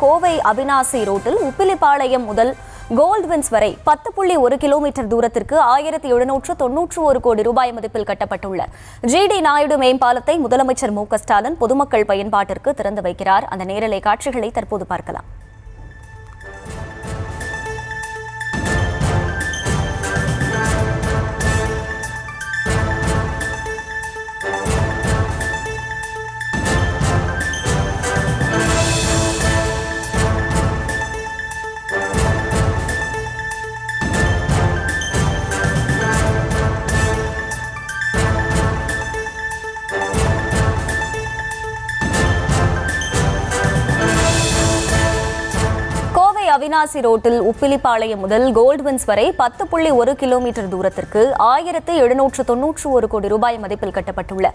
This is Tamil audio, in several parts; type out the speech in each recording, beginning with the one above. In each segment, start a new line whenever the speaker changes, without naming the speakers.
கோவை அவினாசி ரோட்டில் உப்பிலிப்பாளையம் முதல் கோல்ட்வின்ஸ் வரை 10.1 கிலோமீட்டர் தூரத்திற்கு 1791 கோடி ரூபாய் மதிப்பில் கட்டப்பட்டுள்ள ஜிடி நாயுடு மேம்பாலத்தை முதலமைச்சர் மு.க.ஸ்டாலின் பொதுமக்கள் பயன்பாட்டிற்கு திறந்து வைக்கிறார். அந்த நேரலை காட்சிகளை தற்போது பார்க்கலாம். அவினாசி ரோட்டில் உப்பிலிப்பாளையம் முதல் கோல்ட்வின்ஸ் வரை 10.1 கிலோமீட்டர் தூரத்திற்கு 1791 கோடி ரூபாய் மதிப்பில் கட்டப்பட்டுள்ள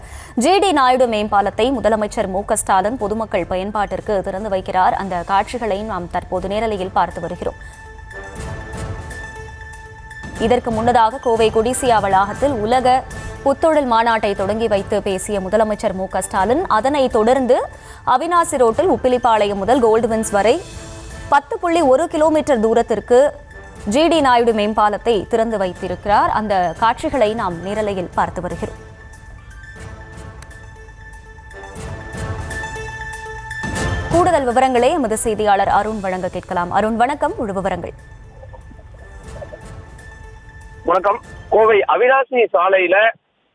ஜிடி நாயுடு மேம்பாலத்தை முதலமைச்சர் மு.க.ஸ்டாலின் பொதுமக்கள் பயன்பாட்டிற்கு திறந்து வைக்கிறார். அந்த காட்சிகளை நாம் தற்போது நேரலையில் பார்த்து வருகிறோம். இதற்கு முன்னதாக கோவை கொடிசியா வளாகத்தில் உலக புத்தொழில் மாநாட்டை தொடங்கி வைத்து பேசிய முதலமைச்சர் மு.க.ஸ்டாலின் அதனைத் தொடர்ந்து அவினாசி ரோட்டில் உப்பிலிப்பாளையம் முதல் கோல்ட்வின்ஸ் வரை 10.1 கிலோமீட்டர் தூரத்திற்கு ஜிடி நாயுடு மேம்பாலத்தை திறந்து வைத்திருக்கிறார். அந்த காட்சிகளை நாம் நேரலையில் பார்த்து வருகிறோம். கூடுதல் விவரங்களை எமது செய்தியாளர் அருண் வழங்க கேட்கலாம். அருண், வணக்கம். முழு விவரங்கள்.
வணக்கம். கோவை அவினாசி சாலையில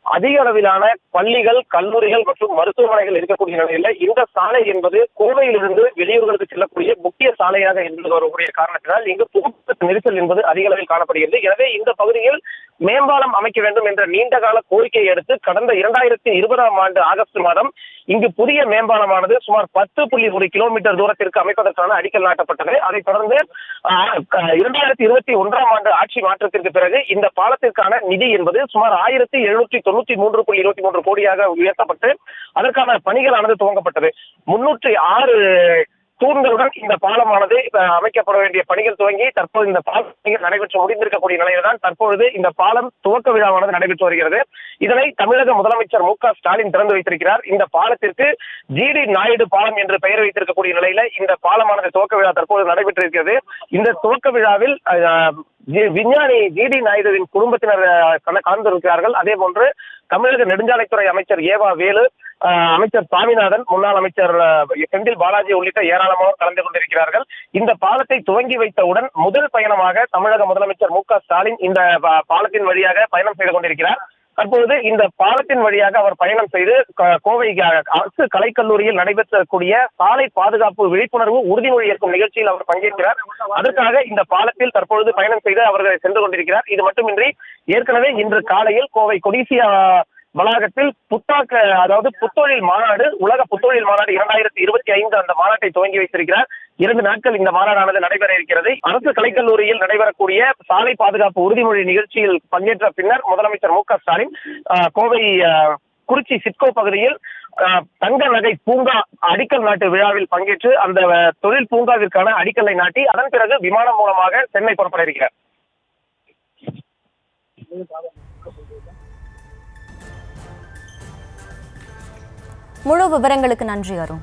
அதிக அளவிலான பள்ளிகள், கல்லூரிகள் மற்றும் மருத்துவமனைகள் இருக்கக்கூடிய நிலையில இந்த சாலை என்பது கோவையிலிருந்து வெளியூர்களுக்கு செல்லக்கூடிய முக்கிய சாலையாக இருந்து வரக்கூடிய காரணத்தினால் இங்கு போக்குவரத்து நெரிசல் என்பது அதிக அளவில் காணப்படுகிறது. எனவே இந்த பகுதியில் மேம்பாலம் அமைக்க வேண்டும் என்ற நீண்டகால கோரிக்கையை அடுத்து கடந்த 2020ஆம் ஆண்டு ஆகஸ்ட் மாதம் இங்கு புதிய மேம்பாலமானது சுமார் 10.1 கிலோமீட்டர் தூரத்திற்கு அமைப்பதற்கான அடிக்கல் நாட்டப்பட்டது. அதைத் தொடர்ந்து 2021ஆம் ஆண்டு ஆட்சி மாற்றத்திற்கு பிறகு இந்த பாலத்திற்கான நிதி என்பது சுமார் 1793.23 கோடியாக உயர்த்தப்பட்டு அதற்கான பணிகளானது துவங்கப்பட்டது. 306 தூண்களுடன் இந்த பாலமானது அமைக்கப்பட வேண்டிய பணிகள் துவங்கி தற்போது இந்த பாலம் நடைபெற்று முடிந்திருக்கக்கூடிய நிலையில்தான் தற்பொழுது இந்த பாலம் துவக்க விழாவானது நடைபெற்று வருகிறது. இதனை தமிழக முதலமைச்சர் மு.க.ஸ்டாலின் திறந்து வைத்திருக்கிறார். இந்த பாலத்திற்கு ஜிடி நாயுடு பாலம் என்று பெயர் வைத்திருக்கக்கூடிய நிலையில இந்த பாலமானது துவக்க விழா தற்போது நடைபெற்றிருக்கிறது. இந்த துவக்க விழாவில் விஞ்ஞானி ஜிடி நாயுடுவின் குடும்பத்தினர் கலந்திருக்கிறார்கள். அதே போன்று தமிழக நெடுஞ்சாலைத்துறை அமைச்சர் ஏவா வேலு, அமைச்சர் சாமிநாதன், முன்னாள் அமைச்சர் செந்தில் பாலாஜி உள்ளிட்ட ஏராளமானோர் கலந்து கொண்டிருக்கிறார்கள். இந்த பாலத்தை துவங்கி வைத்தவுடன் முதல் பயணமாக தமிழக முதலமைச்சர் மு.க.ஸ்டாலின் இந்த பாலத்தின் வழியாக பயணம் செய்து கொண்டிருக்கிறார். தற்பொழுது இந்த பாலத்தின் வழியாக அவர் பயணம் செய்து கோவை அரசு கலைக்கல்லூரியில் நடைபெற்றக்கூடிய சாலை பாதுகாப்பு விழிப்புணர்வு உறுதிமொழி ஏற்கும் நிகழ்ச்சியில் அவர் பங்கேற்கிறார். அதற்காக இந்த பாலத்தில் தற்பொழுது பயணம் செய்து அவர்கள் சென்று கொண்டிருக்கிறார். இது மட்டுமின்றி ஏற்கனவே இன்று காலையில் கோவை கொடிசியா வளாகத்தில் அதாவது புத்தொழில் மாநாடு, உலக புத்தொழில் மாநாடு 2025 அந்த மாநாட்டை துவங்கி வைத்திருக்கிறார். 2 நாட்கள் இந்த மாநாடானது நடைபெற இருக்கிறது. அரசு கலைக்கல்லூரியில் நடைபெறக்கூடிய சாலை பாதுகாப்பு உறுதிமொழி நிகழ்ச்சியில் பங்கேற்ற பின்னர் முதலமைச்சர் மு.க.ஸ்டாலின் கோவை குறிச்சி சிட்கோ பகுதியில் தங்க நகை பூங்கா அடிக்கல் நாட்டு விழாவில் பங்கேற்று அந்த தொழில் பூங்காவிற்கான அடிக்கல்லை நாட்டி அதன் பிறகு விமானம் மூலமாக சென்னை புறப்பட இருக்கிறார்.
முழு விவரங்களுக்கு நன்றி அருண்.